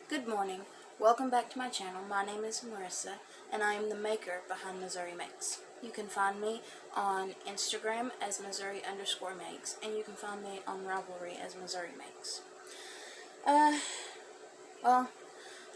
Good morning. Welcome back to my channel. My name is Marissa, and I am the maker behind Missouri Makes. You can find me on Instagram as Missouri_makes, and you can find me on Ravelry as Missouri Makes. Well,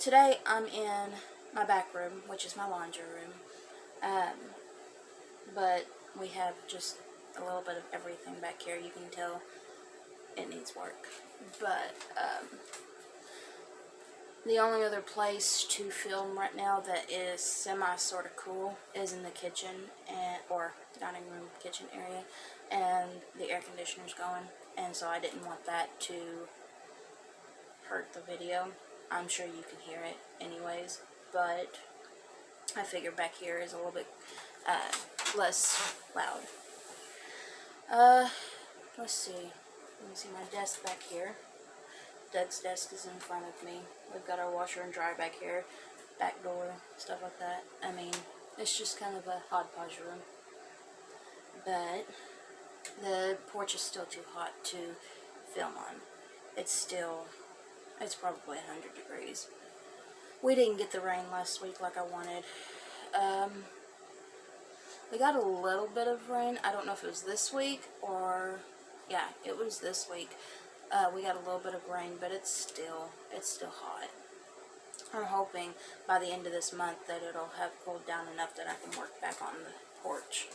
today I'm in my back room, which is my laundry room. But we have just a little bit of everything back here. You can tell it needs work. But, the only other place to film right now that is sort of cool is in the kitchen or dining room kitchen area, and the air conditioner's going, and so I didn't want that to hurt the video. I'm sure you can hear it anyways, but I figured back here is a little bit less loud. Let's see. Let me see my desk back here. Doug's desk is in front of me. We've got our washer and dryer back here, back door, stuff like that. I mean, it's just kind of a hodgepodge room. But the porch is still too hot to film on. It's probably 100 degrees. We didn't get the rain last week like I wanted. We got a little bit of rain. I don't know if it was this week or, yeah, it was this week. We got a little bit of rain, but it's still hot. I'm hoping by the end of this month that it'll have cooled down enough that I can work back on the porch,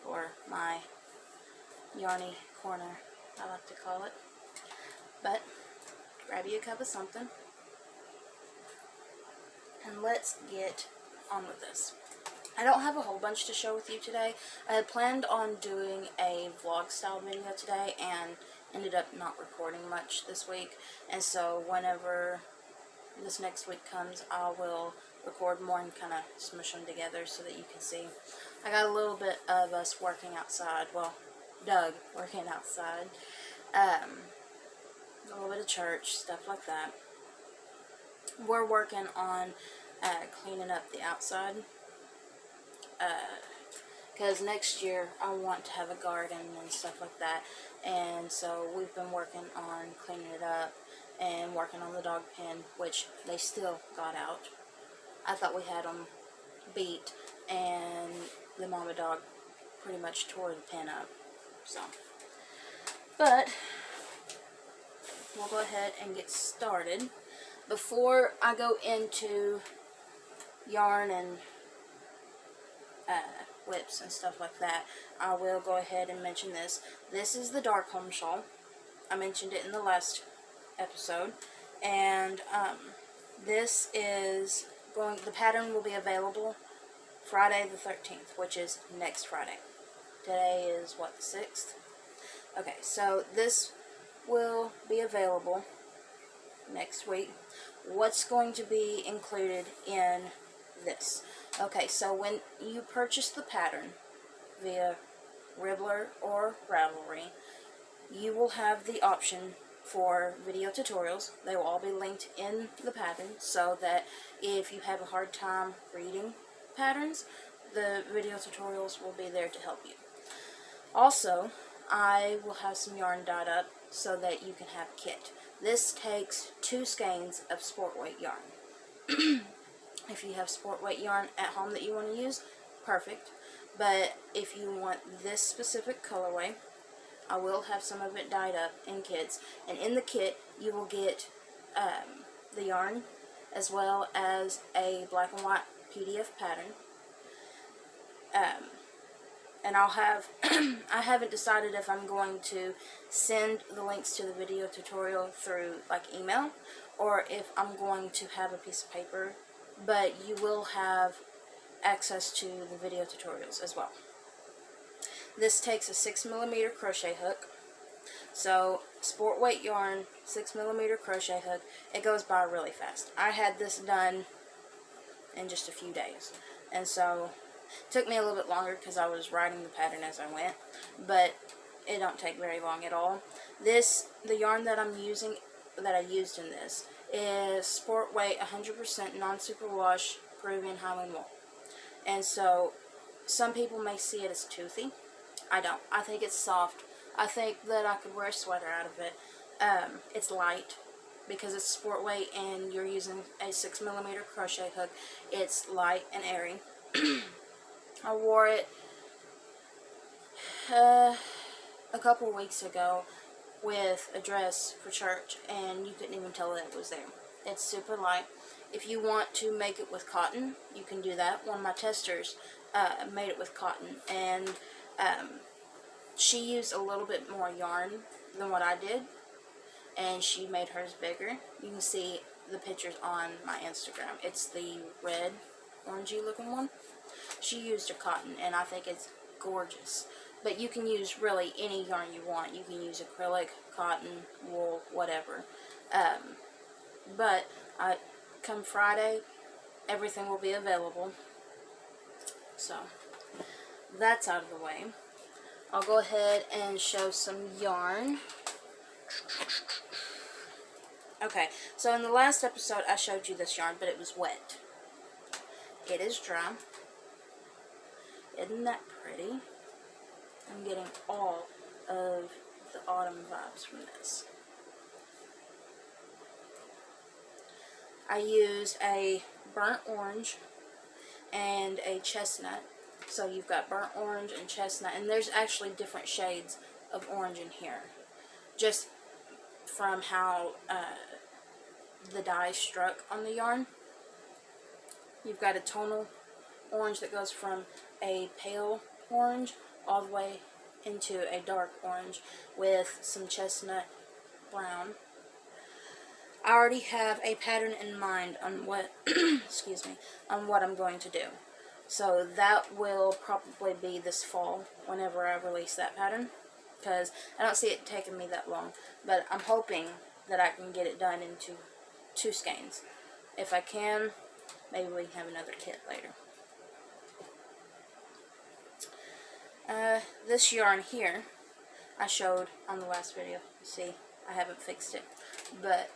or my yarny corner, I like to call it. But grab you a cup of something, and let's get on with this. I don't have a whole bunch to share with you today. I had planned on doing a vlog style video today and ended up not recording much this week, and so whenever this next week comes, I will record more and kind of smush them together so that you can see. I got a little bit of us working outside, well, Doug working outside, a little bit of church, stuff like that. We're working on cleaning up the outside, because next year I want to have a garden and stuff like that, and so we've been working on cleaning it up and working on the dog pen, which they still got out. I thought we had them beat, and the mama dog pretty much tore the pen up. So, but we'll go ahead and get started. Before I go into yarn and whips and stuff like that, I will go ahead and mention this. This is the Dark Home Shawl. I mentioned it in the last episode, and this is the pattern will be available Friday the 13th, which is next Friday. Today is what, the 6th? Okay, so this will be available next week. What's going to be included in this? Okay, so when you purchase the pattern via Ribbler or Ravelry, you will have the option for video tutorials. They will all be linked in the pattern, so that if you have a hard time reading patterns, the video tutorials will be there to help you. Also, I will have some yarn dyed up so that you can have a kit. This takes 2 skeins of sport weight yarn. If you have sport weight yarn at home that you want to use, perfect. But if you want this specific colorway, I will have some of it dyed up in kits. And in the kit, you will get the yarn as well as a black and white PDF pattern. And I'll have, I haven't decided if I'm going to send the links to the video tutorial through like email, or if I'm going to have a piece of paper, but you will have access to the video tutorials as well. This takes a 6mm crochet hook. So, sport weight yarn, 6mm crochet hook. It goes by really fast. I had this done in just a few days, and so it took me a little bit longer because I was writing the pattern as I went, but it don't take very long at all. The yarn that I'm using, that I used in this, is sport weight 100% non-superwash Peruvian Highland wool. And so some people may see it as toothy. I don't. I think it's soft. I think that I could wear a sweater out of it. It's light. because it's sport weight and you're using a 6mm crochet hook. It's light and airy. I wore it a couple weeks ago with a dress for church, and you couldn't even tell that it was there. It's super light. If you want to make it with cotton, you can do that. One of my testers made it with cotton, and she used a little bit more yarn than what I did, and she made hers bigger. You can see the pictures on my Instagram. It's the red, orangey looking one. She used a cotton, and I think it's gorgeous. But you can use really any yarn you want. You can use acrylic, cotton, wool, whatever. But come Friday, everything will be available. So that's out of the way. I'll go ahead and show some yarn. Okay, so in the last episode I showed you this yarn, but it was wet. It is dry. Isn't that pretty? I'm getting all of the autumn vibes from this. I used a burnt orange and a chestnut. So you've got burnt orange and chestnut, and there's actually different shades of orange in here, just from how the dye struck on the yarn. You've got a tonal orange that goes from a pale orange all the way into a dark orange with some chestnut brown. I already have a pattern in mind on what excuse me, on what I'm going to do. So that will probably be this fall whenever I release that pattern, because I don't see it taking me that long, but I'm hoping that I can get it done into 2 skeins. If I can, maybe we can have another kit later. This yarn here I showed on the last video. See, I haven't fixed it, but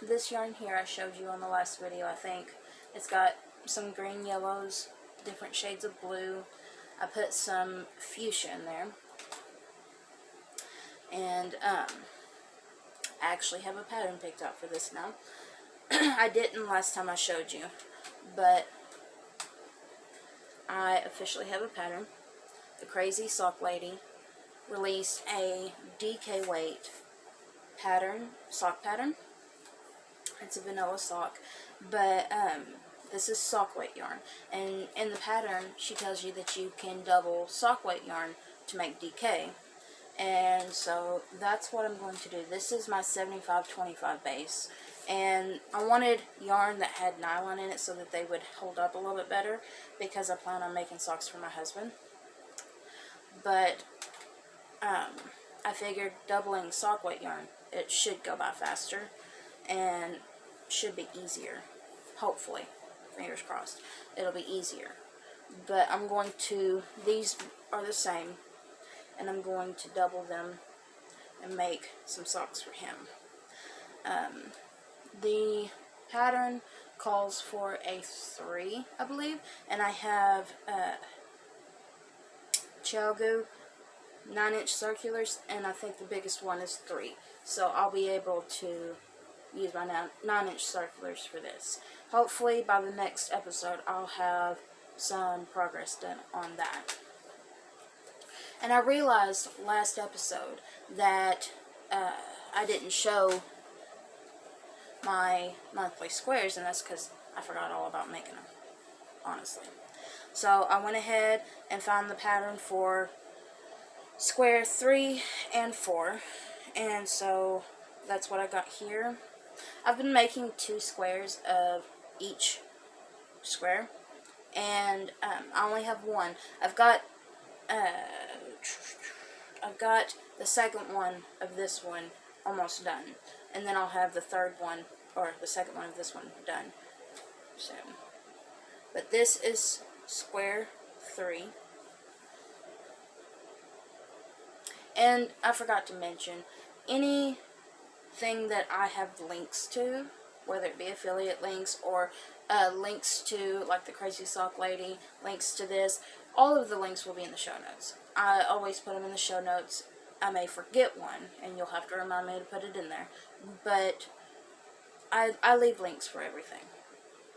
this yarn here I showed you on the last video. I think it's got some green yellows, different shades of blue. I put some fuchsia in there, and I actually have a pattern picked out for this now. I didn't last time I showed you, but I officially have a pattern. The Crazy Sock Lady released a DK weight pattern, sock pattern. It's a vanilla sock, but this is sock weight yarn, and in the pattern she tells you that you can double sock weight yarn to make DK, and so that's what I'm going to do. This is my 75-25 base, and I wanted yarn that had nylon in it so that they would hold up a little bit better, because I plan on making socks for my husband. But I figured doubling sock weight yarn, it should go by faster and should be easier. Hopefully, fingers crossed, it'll be easier. But I'm going to, these are the same, and I'm going to double them and make some socks for him. The pattern calls for a 3, I believe, and I have Chalgu 9-inch circulars, and I think the biggest one is 3. So I'll be able to use my 9-inch circulars for this. Hopefully by the next episode I'll have some progress done on that. And I realized last episode that I didn't show my monthly squares, and that's because I forgot all about making them, honestly. So I went ahead and found the pattern for square 3 and 4, and so that's what I got here. I've been making 2 squares of each square, and I only have 1. I've got the second one of this one almost done, and then I'll have the third one, or the second one of this one done soon. But this is square 3. And I forgot to mention, anything that I have links to, whether it be affiliate links or links to, like the Crazy Sock Lady, links to this, all of the links will be in the show notes. I always put them in the show notes. I may forget one, and you'll have to remind me to put it in there. But I leave links for everything.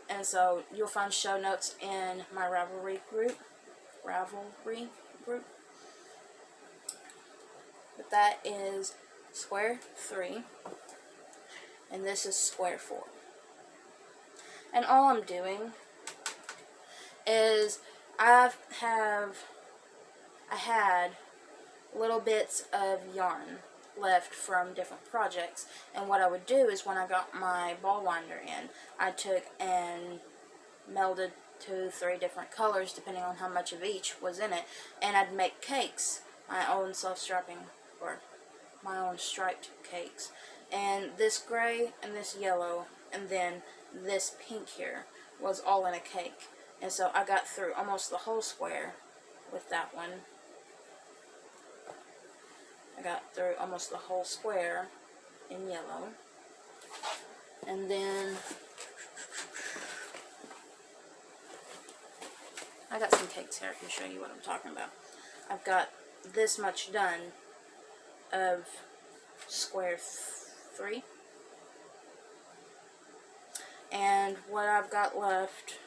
And so you'll find show notes in my Ravelry group. But that is square 3. And this is square 4. And all I'm doing is I had little bits of yarn left from different projects, and what I would do is when I got my ball winder in, I took and melded 2-3 different colors depending on how much of each was in it, and I'd make cakes, my own self-strapping or my own striped cakes. And this gray and this yellow and then this pink here was all in a cake. And so I got through almost the whole square with that one. I got through almost the whole square in yellow. And then I got some cakes here. I can show you what I'm talking about. I've got this much done of square 3. And what I've got left,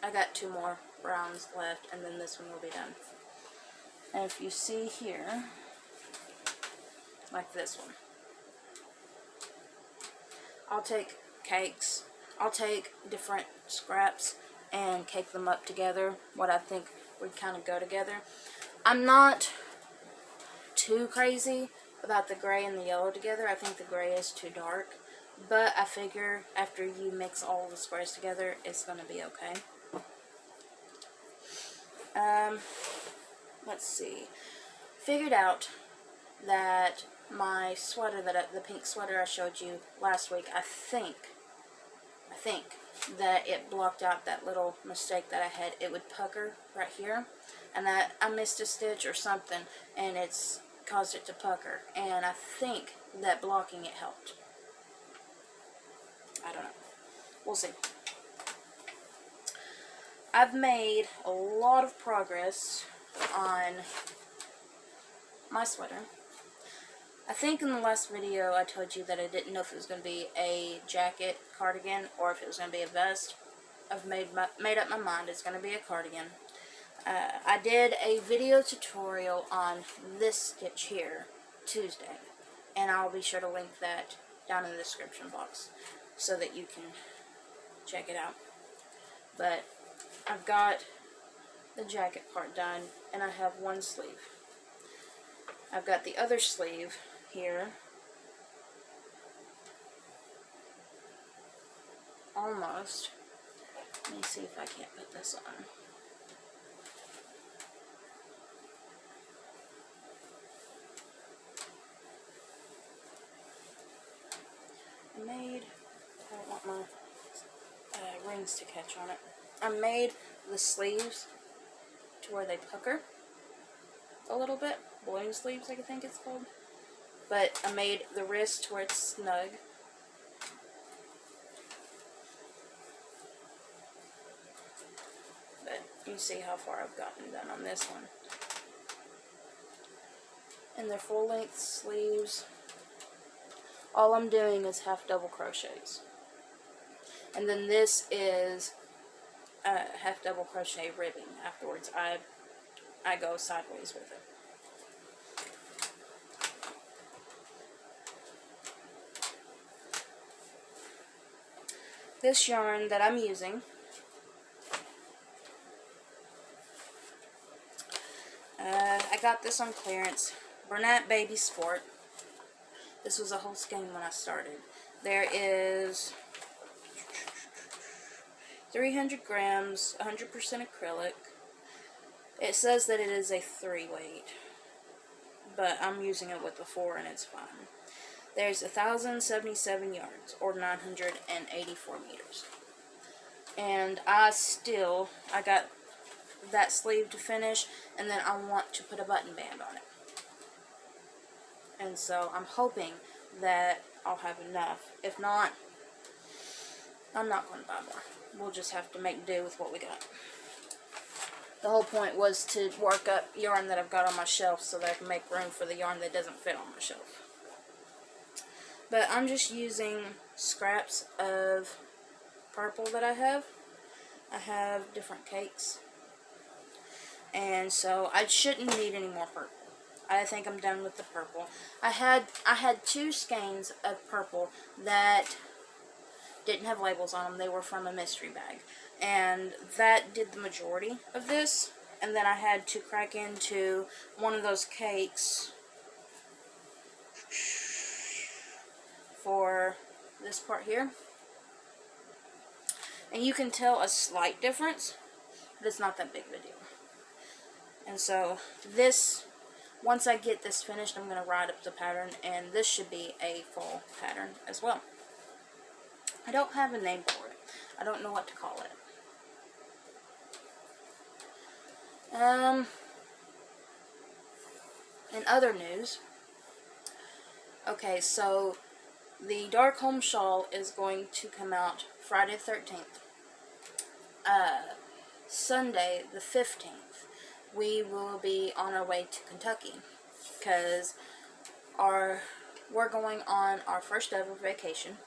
I got 2 more browns left, and then this one will be done. And if you see here, like this one, I'll take cakes, I'll take different scraps and cake them up together, what I think would kind of go together. I'm not too crazy about the gray and the yellow together. I think the gray is too dark, but I figure after you mix all the squares together, it's going to be okay. Let's see. Figured out that my sweater, the pink sweater I showed you last week, I think that it blocked out that little mistake that I had. It would pucker right here, and that I missed a stitch or something, and it's caused it to pucker. And I think that blocking it helped. I don't know. We'll see. I've made a lot of progress on my sweater. I think in the last video I told you that I didn't know if it was going to be a jacket cardigan or if it was going to be a vest. I've made up my mind. It's going to be a cardigan. I did a video tutorial on this stitch here Tuesday, and I'll be sure to link that down in the description box so that you can check it out. But I've got the jacket part done, and I have one sleeve. I've got the other sleeve here, almost. Let me see if I can't put this on. I don't want my rings to catch on it. I made the sleeves to where they pucker a little bit. Balloon sleeves, I think it's called. But I made the wrist to where it's snug. But you see how far I've gotten done on this one. And they're full length sleeves. All I'm doing is half double crochets. And then this is half double crochet ribbing afterwards. I go sideways with it. This yarn that I'm using, I got this on clearance. Bernat Baby Sport. This was a whole skein when I started. There is 300 grams, 100% acrylic. It says that it is a 3 weight, but I'm using it with the 4 and it's fine. There's 1,077 yards, or 984 meters. And I got that sleeve to finish, and then I want to put a button band on it. And so I'm hoping that I'll have enough. If not, I'm not going to buy more. We'll just have to make do with what we got. The whole point was to work up yarn that I've got on my shelf so that I can make room for the yarn that doesn't fit on my shelf. But I'm just using scraps of purple that I have. I have different cakes. And so I shouldn't need any more purple. I think I'm done with the purple. I had 2 skeins of purple that didn't have labels on them. They were from a mystery bag. And that did the majority of this. And then I had to crack into one of those cakes for this part here. And you can tell a slight difference, but it's not that big of a deal. And so this, once I get this finished, I'm going to write up the pattern, and this should be a full pattern as well. I don't have a name for it. I don't know what to call it. In other news, okay, so the Dark Home Shawl is going to come out Friday the 13th. Sunday the 15th, we will be on our way to Kentucky, because we're going on our first ever vacation.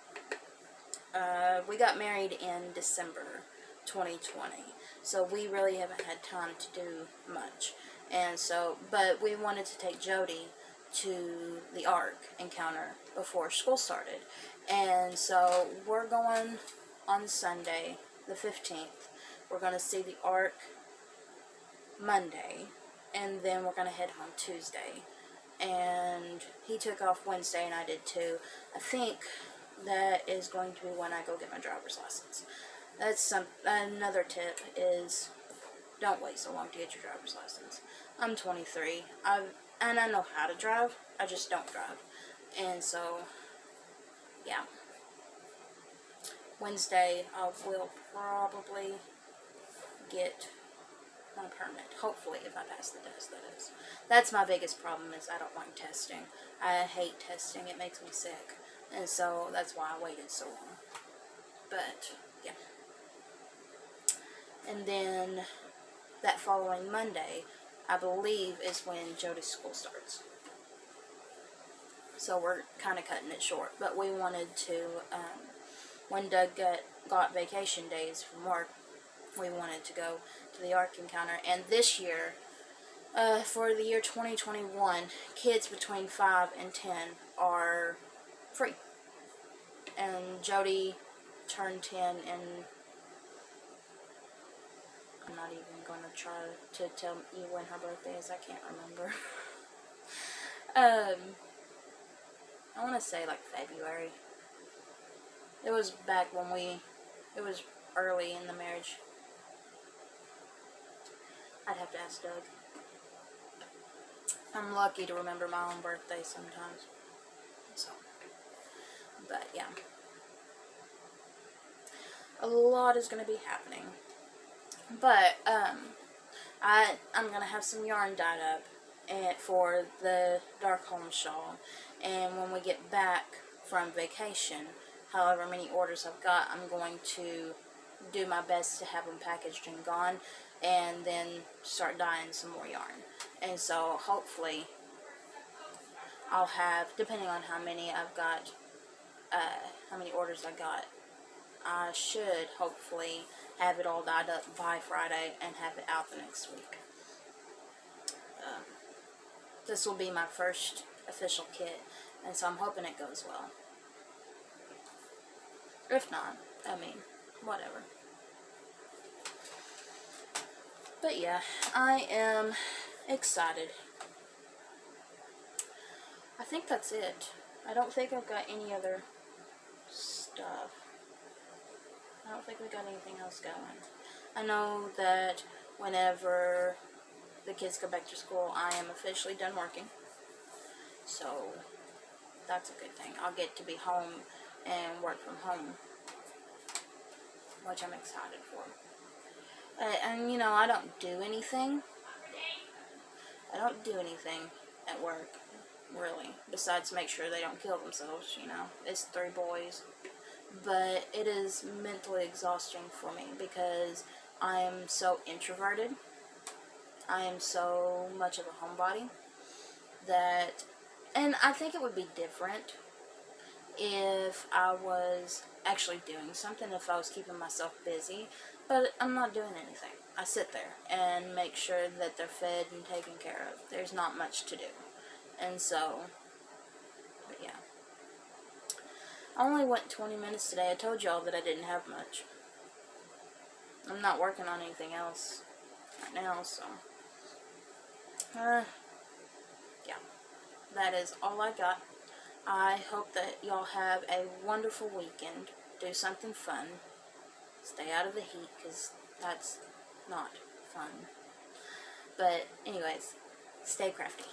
We got married in December 2020, so we really haven't had time to do much. And so, but we wanted to take Jody to the Ark encounter before school started. And so we're going on Sunday the 15th. We're going to see the Ark Monday, and then we're going to head home Tuesday. And he took off Wednesday, and I did too. I think that is going to be when I go get my driver's license. That's another tip is don't wait so long to get your driver's license. I'm 23. And I know how to drive. I just don't drive. And so, yeah. Wednesday, I will probably get my permit. Hopefully, if I pass the test, that is. That's my biggest problem, is I don't like testing. I hate testing. It makes me sick. And so, that's why I waited so long. But, yeah. And then, that following Monday, I believe, is when Jody's school starts. So, we're kind of cutting it short. But we wanted to, when Doug got vacation days from work, we wanted to go to the Ark encounter. And this year, for the year 2021, kids between 5 and 10 are free. And Jody turned 10, and I'm not even going to try to tell you when her birthday is. I can't remember. I want to say like February. It was back when it was early in the marriage. I'd have to ask Doug. I'm lucky to remember my own birthday sometimes. So, but yeah. A lot is going to be happening. But, I'm going to have some yarn dyed up for the Dark Home Shawl. And when we get back from vacation, however many orders I've got, I'm going to do my best to have them packaged and gone, and then start dyeing some more yarn. And so hopefully I'll have, depending on how many I've got, how many orders I got, I should hopefully have it all dyed up by Friday and have it out the next week. This will be my first official kit, and so I'm hoping it goes well. If not, I mean, whatever. But yeah, I am excited. I think that's it. I don't think I've got any other stuff. I don't think we got anything else going. I know that whenever the kids go back to school, I am officially done working. So, that's a good thing. I'll get to be home and work from home, which I'm excited for. And, you know, I don't do anything. I don't do anything at work, really, besides make sure they don't kill themselves, you know. It's 3 boys. But it is mentally exhausting for me because I am so introverted. I am so much of a homebody that, and I think it would be different if I was actually doing something, if I was keeping myself busy, but I'm not doing anything. I sit there and make sure that they're fed and taken care of. There's not much to do. And so, but yeah. I only went 20 minutes today. I told y'all that I didn't have much. I'm not working on anything else right now, so. Yeah. That is all I got. I hope that y'all have a wonderful weekend. Do something fun. Stay out of the heat, because that's not fun. But anyways, stay crafty.